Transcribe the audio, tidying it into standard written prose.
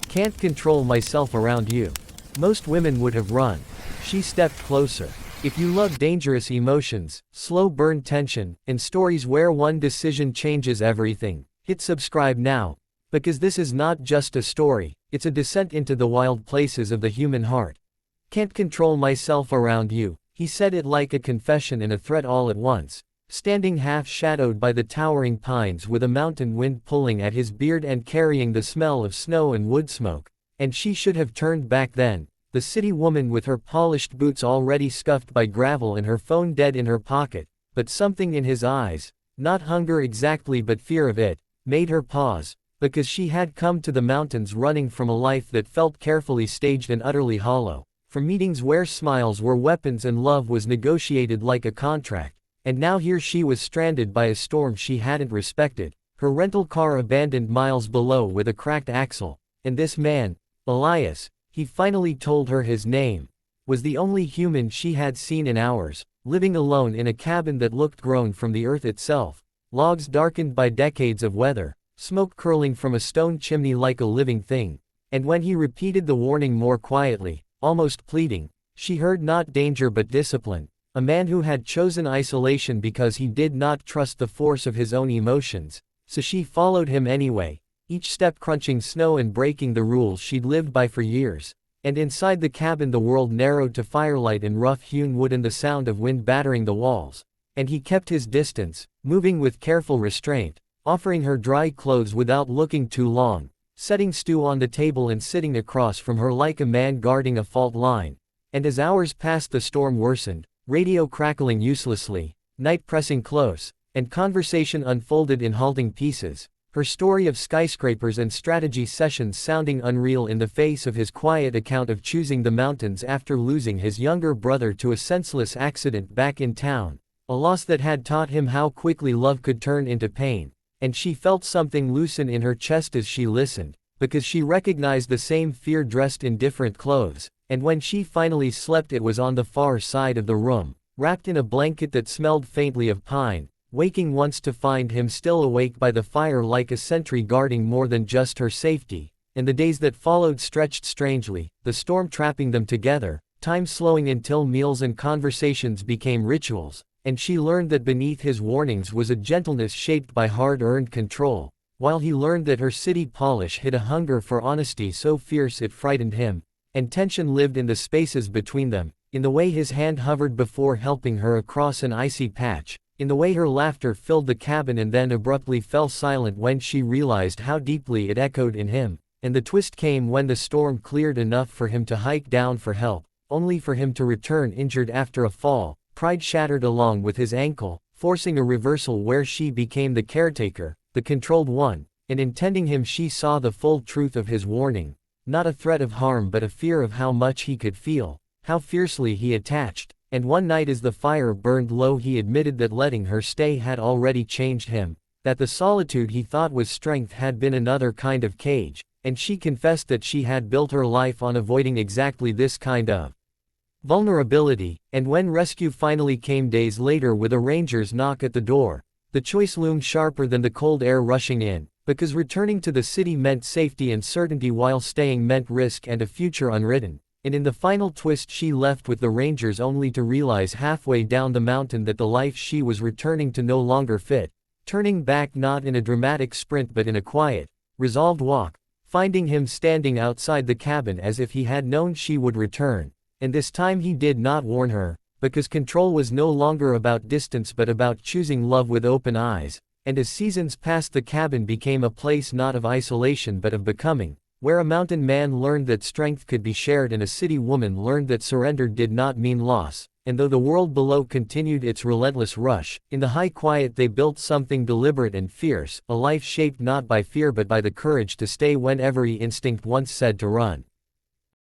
Can't control myself around you. Most women would have run. She stepped closer. If you love dangerous emotions, slow burn tension, and stories where one decision changes everything, hit subscribe now. Because this is not just a story, it's a descent into the wild places of the human heart. Can't control myself around you, he said it like a confession and a threat all at once, standing half-shadowed by the towering pines with a mountain wind pulling at his beard and carrying the smell of snow and wood smoke. And she should have turned back then, the city woman with her polished boots already scuffed by gravel and her phone dead in her pocket, but something in his eyes, not hunger exactly but fear of it, made her pause, because she had come to the mountains running from a life that felt carefully staged and utterly hollow, from meetings where smiles were weapons and love was negotiated like a contract. And now here she was stranded by a storm she hadn't respected, her rental car abandoned miles below with a cracked axle, and this man, Elias, he finally told her his name, was the only human she had seen in hours, living alone in a cabin that looked grown from the earth itself, logs darkened by decades of weather, smoke curling from a stone chimney like a living thing. And when he repeated the warning more quietly, almost pleading, she heard not danger but discipline. A man who had chosen isolation because he did not trust the force of his own emotions, so she followed him anyway, each step crunching snow and breaking the rules she'd lived by for years. And inside the cabin the world narrowed to firelight and rough-hewn wood and the sound of wind battering the walls. And he kept his distance, moving with careful restraint, offering her dry clothes without looking too long, setting stew on the table and sitting across from her like a man guarding a fault line. And as hours passed the storm worsened, radio crackling uselessly, night pressing close, and conversation unfolded in halting pieces, her story of skyscrapers and strategy sessions sounding unreal in the face of his quiet account of choosing the mountains after losing his younger brother to a senseless accident back in town, a loss that had taught him how quickly love could turn into pain. And she felt something loosen in her chest as she listened, because she recognized the same fear dressed in different clothes. And when she finally slept it was on the far side of the room, wrapped in a blanket that smelled faintly of pine, waking once to find him still awake by the fire like a sentry guarding more than just her safety. And the days that followed stretched strangely, the storm trapping them together, time slowing until meals and conversations became rituals, and she learned that beneath his warnings was a gentleness shaped by hard-earned control, while he learned that her city polish hid a hunger for honesty so fierce it frightened him. And tension lived in the spaces between them, in the way his hand hovered before helping her across an icy patch, in the way her laughter filled the cabin and then abruptly fell silent when she realized how deeply it echoed in him. And the twist came when the storm cleared enough for him to hike down for help, only for him to return injured after a fall, pride shattered along with his ankle, forcing a reversal where she became the caretaker, the controlled one, and in tending him she saw the full truth of his warning. Not a threat of harm but a fear of how much he could feel, how fiercely he attached. And one night as the fire burned low he admitted that letting her stay had already changed him, that the solitude he thought was strength had been another kind of cage, and she confessed that she had built her life on avoiding exactly this kind of vulnerability. And when rescue finally came days later with a ranger's knock at the door, the choice loomed sharper than the cold air rushing in. Because returning to the city meant safety and certainty while staying meant risk and a future unwritten. And in the final twist she left with the rangers only to realize halfway down the mountain that the life she was returning to no longer fit, turning back not in a dramatic sprint but in a quiet, resolved walk, finding him standing outside the cabin as if he had known she would return. And this time he did not warn her, because control was no longer about distance but about choosing love with open eyes. And as seasons passed the cabin became a place not of isolation but of becoming, where a mountain man learned that strength could be shared and a city woman learned that surrender did not mean loss. And though the world below continued its relentless rush, in the high quiet they built something deliberate and fierce, a life shaped not by fear but by the courage to stay when every instinct once said to run.